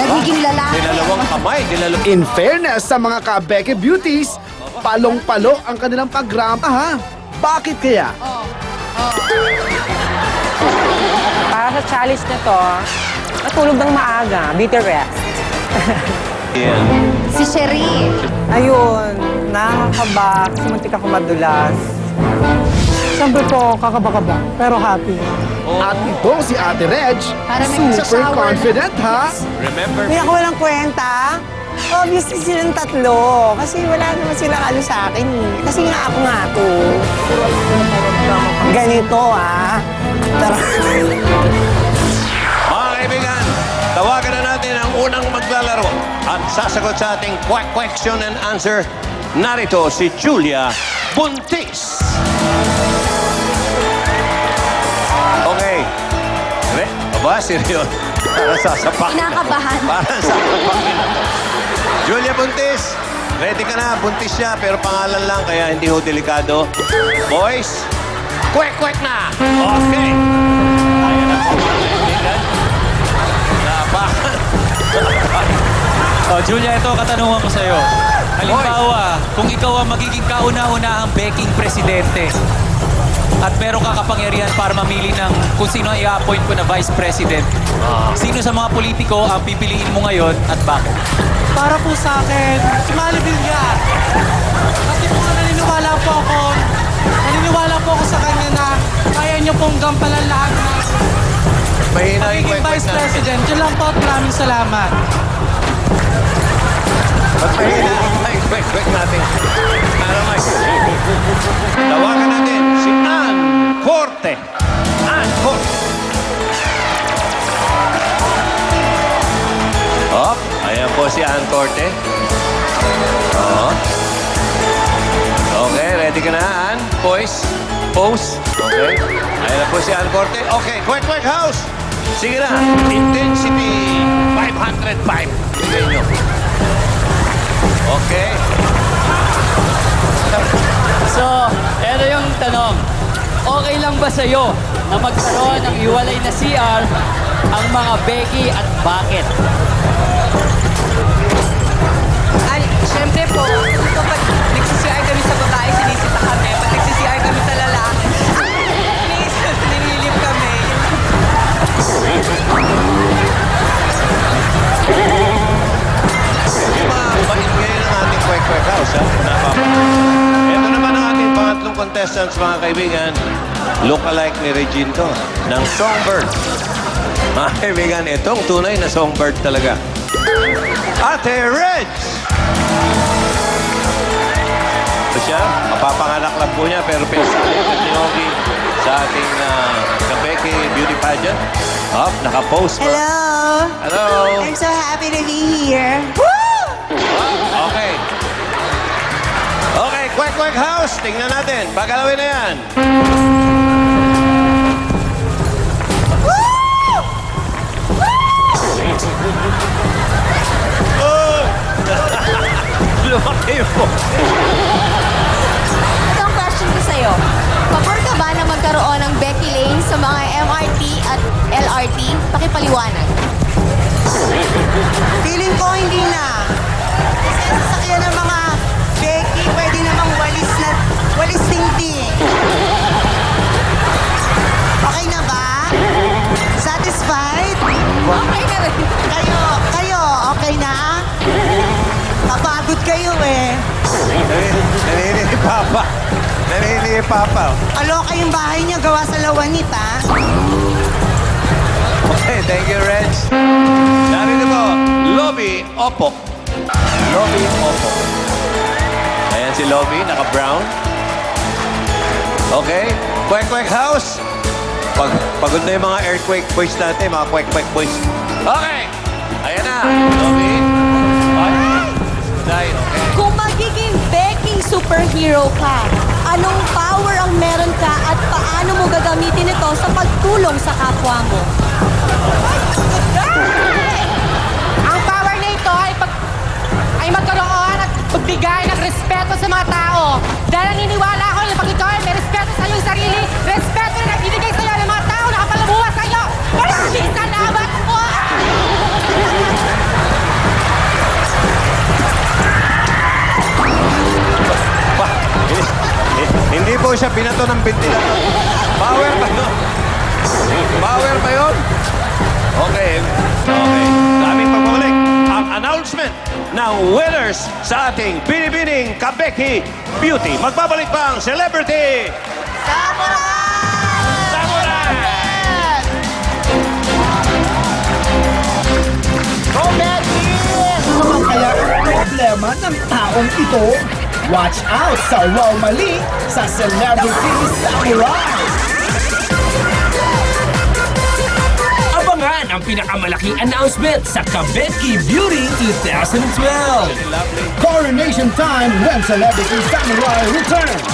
Nagiging lalaki. Dilalawang kamay, In fairness sa mga ka-Becky Beauties, palong-palo ang kanilang pagrampa ha. Bakit kaya? Para sa challenge na to, natulog ng maaga, bitter rest. Si Cherie. Ayun, nakakaba, kasi muntik ako madulas. Siyempre po, kakaba-kaba, pero happy. At ito si Ate Reg, Para may super magsasawa confident ha. Remember, Hindi ako walang kwenta. Obviously silang tatlo. Kasi wala naman silang ano sa akin eh. Kasi nga ako nga to. Ganito ah. Tara. mga kaibigan, tawagan na natin ang unang maglalaro at sasagot sa ating question and answer. Narito si Julia Buntis. Okay. Aba, seryoso. Parang sasapak. Kinakabahan. Parang sasapak nila to. Julia Buntis, ready ka na. Buntis siya, pero pangalan lang, kaya hindi ho delikado. Boys, kwek na. Okay. Ayan na po, mga kaibigan. Napakan. Oh, Julia, ito katanungan ko sa'yo. Halimbawa, kung ikaw ang magiging kauna-unahang Beking presidente at meron ka kapangyarihan para mamili ng kung sino ang i-appoint ko na vice president, sino sa mga politiko ang pipiliin mo ngayon at bakit? Para po sa akin, si Manny Villar. Kasi po naniniwala po ako sa kanya na kaya niyo pong gampanan lahat na Mahina yung magiging kwek vice natin. president. Yun lang po at maraming salamat. Ba't mahina yung kwek natin? Para mas. Tawagan natin si Ann Corte. Ann Corte. Hop, ayan po si Ann Corte. Oo. Okay, ready ka na, Ann? Pose. Okay. Ayan na po si Ann Corte. Okay, kwek house. Sige na. Intensity 505. Sige nyo. Okay. So, eto yung tanong. Okay lang ba sa'yo na magkaroon ng iwalay na CR ang mga Becky at bakit? Siyempre po, kapag nagsisiyay kami sa babae, sinisita kami. Pag nagsisiyay kami sa lalaki, nililip kami. Yung mga bait ngayon ang ating kwek house, ha? Ito naman ang ating pangatlong contestants, mga kaibigan. Look-alike ni Regine to, ng Songbird. Mga kaibigan, itong tunay na Songbird talaga. Ate Reg! Ito siya, mapapanganak lang po niya, pero pinasali agad ni Ogie sa ating Kabeki Beauty Pageant. Up, naka-post pa. Hello! Hello! I'm so happy to be here. Okay. Okay, kwek house. Tingnan natin. Pagalawin na yan. Oh! Lumaki mo. Ito ang question ko sa'yo. Pabor ka ba na magkaroon ng Becky Lane sa mga MRT at LRT? Pakipaliwanag. Feeling ko hindi na. Kasi ang sasakyan ng mga Becky, pwede namang walis tingting. Okay na ba? Satisfied? Okay na rin. Kayo, okay na? Napagod kayo eh. Nanini Papa. Nanini Papa. Aloka yung bahay niya gawa sa lawanit, ha? Okay, thank you, Reg. Narito po, Lobby Opo. Lobby Opo. Ayan si Lobby, naka-brown. Okay, kwek house. Pagod na yung mga earthquake boys natin, mga kwek boys. Okay, ayan na, Lobby. Okay. Kung magiging Becky superhero ka, anong power ang meron ka at paano mo gagamitin ito sa pagtulong sa kapwa mo? Ang power na ito ay magkaroon at magbigay ng respeto sa mga tao. Dahil naniniwala ako na pag ikaw ay may respeto sa iyong sarili, respeto na nagbibigay sa iyo ng mga tao na kapalabuha sa iyo. Maraming salamat po! siya binato ng ventilador. Power pa yun. Power pa yun. Okay. Okay. Sa aming pagbabalik, ang announcement ng winners sa ating Binibining Kabeki Beauty. Magbabalik pa ang Celebrity Samurai! Ano kaya ang problema ng taong ito? Watch out sa Wow Mali sa Celebrity Samurai! Abangan ang pinakamalaking announcement sa Kabeki Beauty 2012. Coronation time when Celebrity Samurai returns!